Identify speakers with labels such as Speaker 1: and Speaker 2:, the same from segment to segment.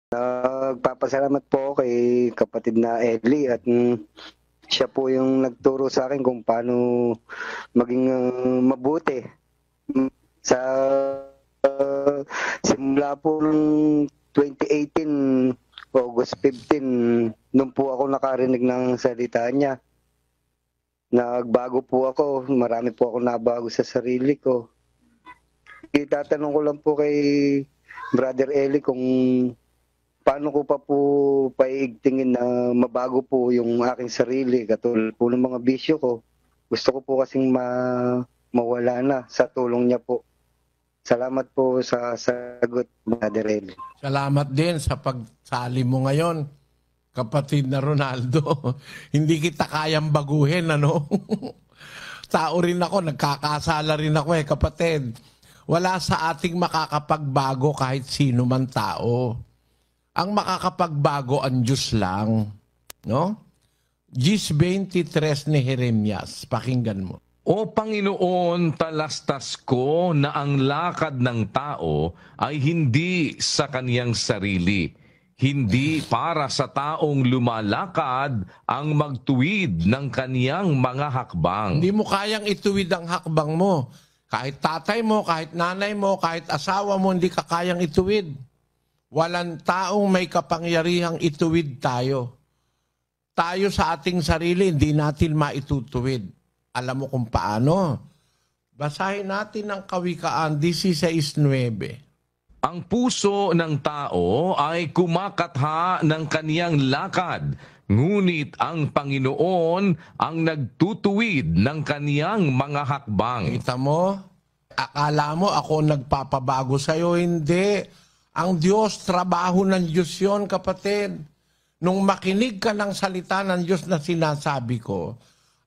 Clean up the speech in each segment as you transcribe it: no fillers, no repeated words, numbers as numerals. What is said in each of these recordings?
Speaker 1: Nagpapasalamat po kay kapatid na Ellie at siya po yung nagturo sa akin kung paano maging mabuti sa simula po nung 2018, August 15, nung po ako nakarinig ng salita niya. Nagbago po ako, marami po ako nabago sa sarili ko. Itatanong ko lang po kay Brother Eli kung paano ko pa po paiigtingin na mabago po yung aking sarili, katulad po ng mga bisyo ko. Gusto ko po kasing mawala na sa tulong niya po. Salamat po sa sagot, Brother Eli.
Speaker 2: Salamat din sa pagsali mo ngayon, kapatid na Ronaldo. Hindi kita kayang baguhin, ano? Tao rin ako, nagkakasala rin ako kapatid. Wala sa ating makakapagbago kahit sino man tao. Ang makakapagbago ang Diyos lang, no? Gis 23 ni Jeremias, pakinggan mo.
Speaker 3: O Panginoon, talastas ko na ang lakad ng tao ay hindi sa kaniyang sarili. Hindi para sa taong lumalakad ang magtuwid ng kaniyang mga hakbang.
Speaker 2: Hindi mo kayang ituwid ang hakbang mo. Kahit tatay mo, kahit nanay mo, kahit asawa mo, hindi ka kayang ituwid. Walang taong may kapangyarihang ituwid tayo. Tayo sa ating sarili, hindi natin maitutuwid. Alam mo kung paano? Basahin natin ang Kawikaan 16:9.
Speaker 3: Ang puso ng tao ay kumakatha ng kaniyang lakad, ngunit ang Panginoon ang nagtutuwid ng kaniyang mga hakbang.
Speaker 2: Kita mo? Akala mo ako nagpapabago sa'yo? Hindi. Ang Diyos, trabaho ng Diyos yun, kapatid. Nung makinig ka ng salita ng Diyos na sinasabi ko,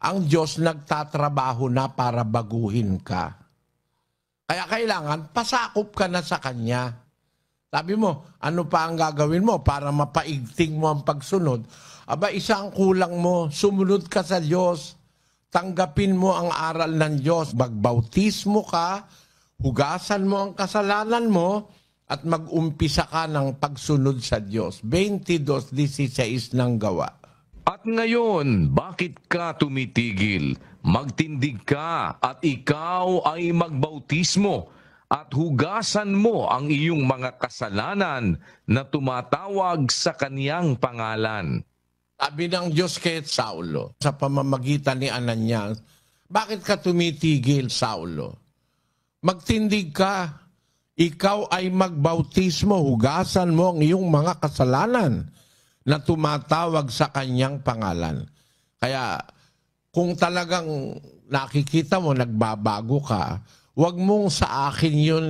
Speaker 2: ang Diyos nagtatrabaho na para baguhin ka. Kaya kailangan, pasakop ka na sa Kanya. Sabi mo, ano pa ang gagawin mo para mapaigting mo ang pagsunod? Aba, isa ang kulang mo, sumunod ka sa Diyos. Tanggapin mo ang aral ng Diyos. Magbautismo ka, hugasan mo ang kasalanan mo, at mag-umpisa ka ng pagsunod sa Diyos. 22:16 ng Gawa.
Speaker 3: At ngayon, bakit ka tumitigil? Magtindig ka at ikaw ay magbautismo at hugasan mo ang iyong mga kasalanan na tumatawag sa kaniyang pangalan.
Speaker 2: Sabi ng Diyos kay Saulo, sa pamamagitan ni Ananias, bakit ka tumitigil, Saulo? Magtindig ka. Ikaw ay magbautismo, hugasan mo ang iyong mga kasalanan na tumatawag sa kanyang pangalan. Kaya kung talagang nakikita mo, nagbabago ka, huwag mong sa akin yun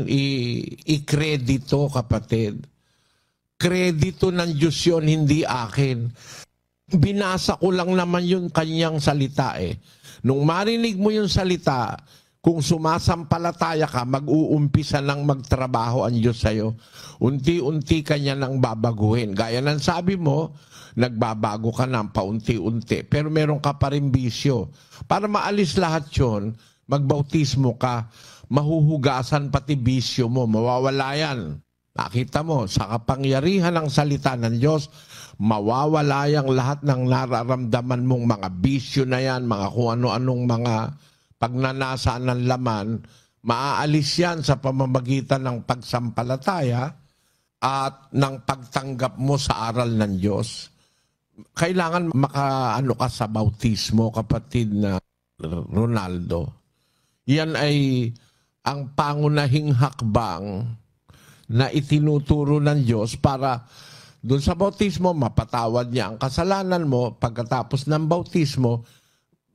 Speaker 2: i-kredito, kapatid. Kredito ng Diyos yun, hindi akin. Binasa ko lang naman yun kanyang salita Nung marinig mo yung salita, kung sumasampalataya ka, mag-uumpisa ng magtrabaho ang Diyos sa'yo. Unti-unti ka niya nang babaguhin. Gaya ng sabi mo, nagbabago ka ng paunti-unti. Pero meron ka pa rin bisyo. Para maalis lahat yun, magbautismo ka, mahuhugasan pati bisyo mo, mawawala yan. Nakita mo, sa kapangyarihan ng salita ng Diyos, mawawala yang lahat ng nararamdaman mong mga bisyo na yan, mga kung ano-anong mga pagnanasa ng laman, maaalis yan sa pamamagitan ng pagsampalataya at ng pagtanggap mo sa aral ng Diyos. Kailangan makaano ka sa bautismo, kapatid na Ronaldo. Yan ay ang pangunahing hakbang na itinuturo ng Diyos para doon sa bautismo, mapatawad niya ang kasalanan mo. Pagkatapos ng bautismo,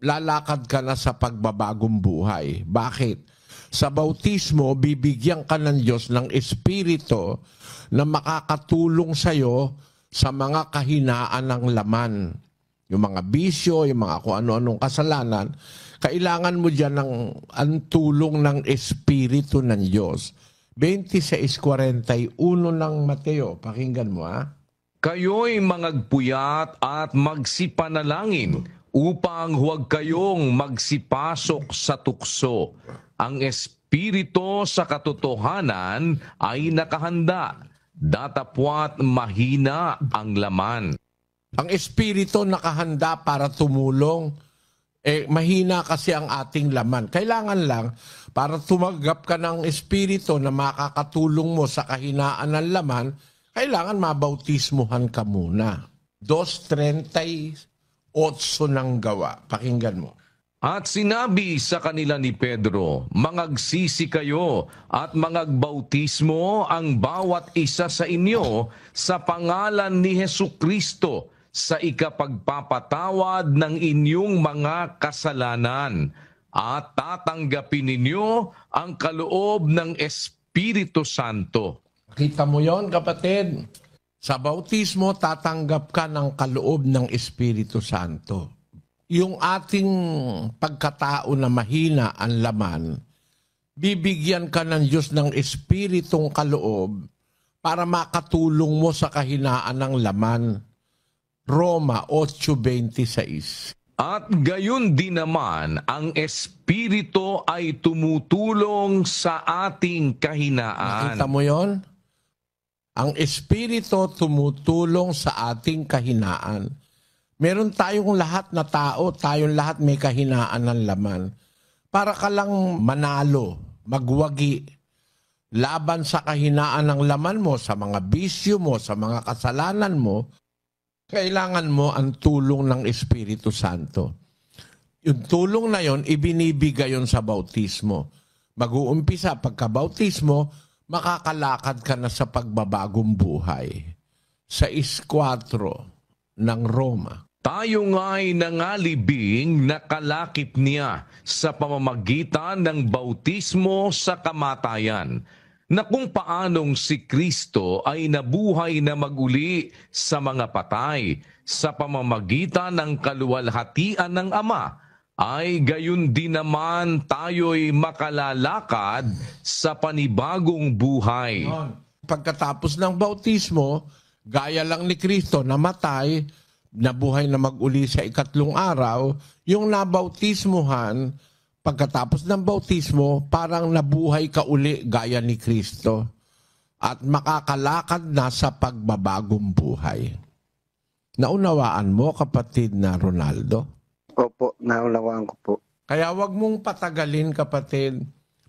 Speaker 2: lalakad ka na sa pagbabagong buhay. Bakit? Sa bautismo, bibigyan ka ng Diyos ng Espiritu na makakatulong sa'yo sa mga kahinaan ng laman. Yung mga bisyo, yung mga kung ano-anong kasalanan, kailangan mo dyan ang tulong ng Espiritu ng Diyos. 26:41 ng Mateo. Pakinggan mo,
Speaker 3: Kayo'y mangagpuyat at magsipanalangin upang huwag kayong magsipasok sa tukso. Ang espiritu sa katotohanan ay nakahanda, datapwat mahina ang laman.
Speaker 2: Ang espiritu nakahanda para tumulong. Mahina kasi ang ating laman. Kailangan lang, para tumaggap ka ng espiritu na makakatulong mo sa kahinaan ng laman, kailangan mabautismuhan ka muna. 2:38 ng gawa. Pakinggan mo.
Speaker 3: At sinabi sa kanila ni Pedro, mangagsisi kayo at mangagbautismo ang bawat isa sa inyo sa pangalan ni Hesukristo sa ikapagpapatawad ng inyong mga kasalanan at tatanggapin ninyo ang kaloob ng Espiritu Santo.
Speaker 2: Kita mo yon, kapatid? Sa bautismo, tatanggap ka ng kaloob ng Espiritu Santo. Yung ating pagkatao na mahina ang laman, bibigyan ka ng Diyos ng Espiritong kaloob para makatulong mo sa kahinaan ng laman. Roma 8:26.
Speaker 3: At gayon din naman, ang Espiritu ay tumutulong sa ating kahinaan.
Speaker 2: Nakita mo yon? Ang Espiritu tumutulong sa ating kahinaan. Meron tayong lahat na tao, tayong lahat may kahinaan ng laman. Para ka lang manalo, magwagi, laban sa kahinaan ng laman mo, sa mga bisyo mo, sa mga kasalanan mo, kailangan mo ang tulong ng Espiritu Santo. Yung tulong na yon, ibinibigay yon sa bautismo. Mag-uumpisa pagka-bautismo, makakalakad ka na sa pagbabagong buhay. Sa 6:4 ng Roma.
Speaker 3: Tayo nga'y nangalibing nakalakip niya sa pamamagitan ng bautismo sa kamatayan, na kung paanong si Kristo ay nabuhay na maguli sa mga patay sa pamamagitan ng kaluwalhatian ng Ama, ay gayon din naman tayo'y makalalakad sa panibagong buhay.
Speaker 2: Pagkatapos ng bautismo, gaya lang ni Kristo, namatay, nabuhay na maguli sa ikatlong araw, yung nabautismuhan, pagkatapos ng bautismo, parang nabuhay ka uli gaya ni Kristo at makakalakad na sa pagbabagong buhay. Naunawaan mo, kapatid na Ronaldo?
Speaker 1: Opo, naunawaan ko po.
Speaker 2: Kaya wag mong patagalin, kapatid.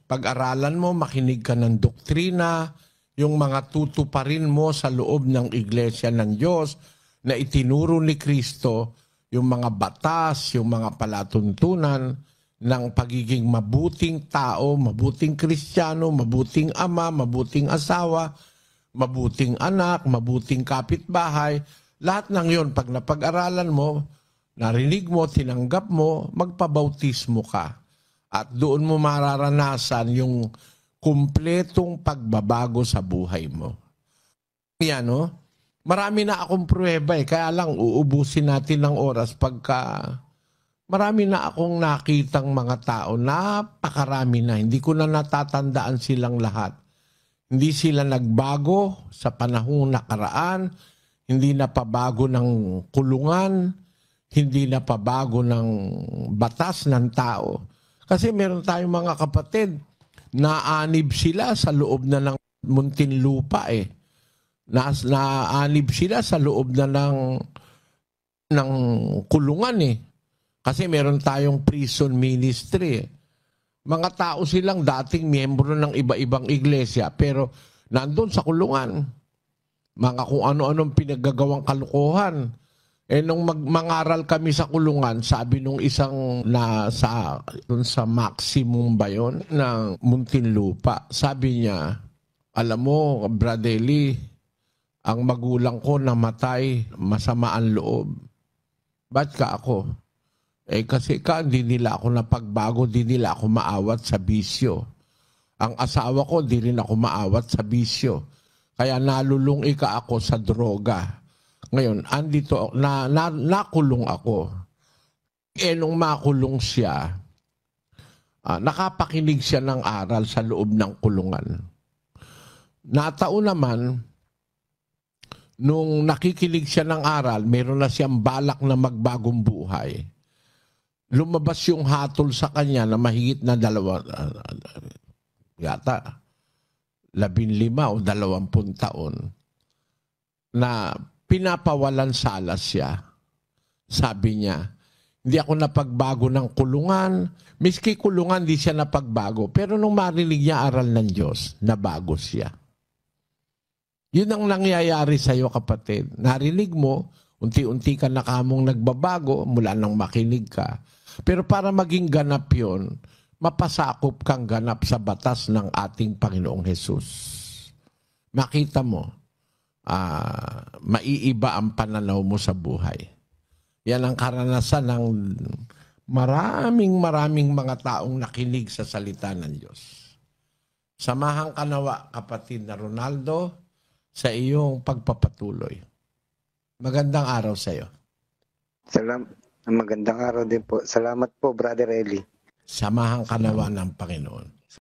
Speaker 2: Pag-aralan mo, makinig ka ng doktrina, yung mga tutuparin mo sa loob ng iglesia ng Diyos na itinuro ni Kristo, yung mga batas, yung mga palatuntunan ng pagiging mabuting tao, mabuting Kristiyano, mabuting ama, mabuting asawa, mabuting anak, mabuting kapitbahay. Lahat ng yon, pag napag-aralan mo, narinig mo, tinanggap mo, magpabautismo ka. At doon mo mararanasan yung kumpletong pagbabago sa buhay mo. Yan, no? Marami na akong pruweba kaya lang uubusin natin ng oras pagka marami na akong nakitang mga tao, napakarami na, hindi ko na natatandaan silang lahat. Hindi sila nagbago sa panahong nakaraan, hindi na pabago ng kulungan, hindi na pabago ng batas ng tao. Kasi meron tayong mga kapatid, naanib sila sa loob na ng Muntinlupa naanib sila sa loob na ng kulungan Kasi meron tayong prison ministry. Mga tao silang dating miyembro ng iba-ibang iglesia pero nandun sa kulungan. Mga kung ano-anong pinaggagawang kalukuhan. Nung mangaral kami sa kulungan, sabi nung isang sa maximum ba yun, ng Muntinlupa, sabi niya, alam mo, Brother Lee, ang magulang ko namatay, masama ang loob. Ba't ka ako? Kasi hindi nila ako napagbago, di nila ako maawat sa bisyo. Ang asawa ko, di rin ako maawat sa bisyo. Kaya nalulungi ka ako sa droga. Ngayon, andito, nakulong ako. Nung makulong siya, nakapakinig siya ng aral sa loob ng kulungan. Nataon naman, nung nakikinig siya ng aral, meron na siyang balak na magbagong buhay. Lumabas yung hatol sa kanya na mahigit na 2 yata. 15 o 20 taon na pinapawalan sala siya. Sabi niya, hindi ako napagbago ng kulungan. Miski kulungan, di siya napagbago. Pero nung marinig niya aral ng Diyos, nabago siya. Yun ang nangyayari sa iyo, kapatid. Narinig mo, unti-unti ka na kamong nagbabago mula nang makinig ka. Pero para maging ganap yun, mapasakop kang ganap sa batas ng ating Panginoong Hesus. Makita mo, maiiba ang pananaw mo sa buhay. Yan ang karanasan ng maraming mga taong nakinig sa salita ng Diyos. Samahan ka nawa, kapatid na Ronaldo, sa iyong pagpapatuloy. Magandang araw sa iyo.
Speaker 1: Magandang araw din po. Salamat po, Brother Eli.
Speaker 2: Samahan ka nawa ng Panginoon.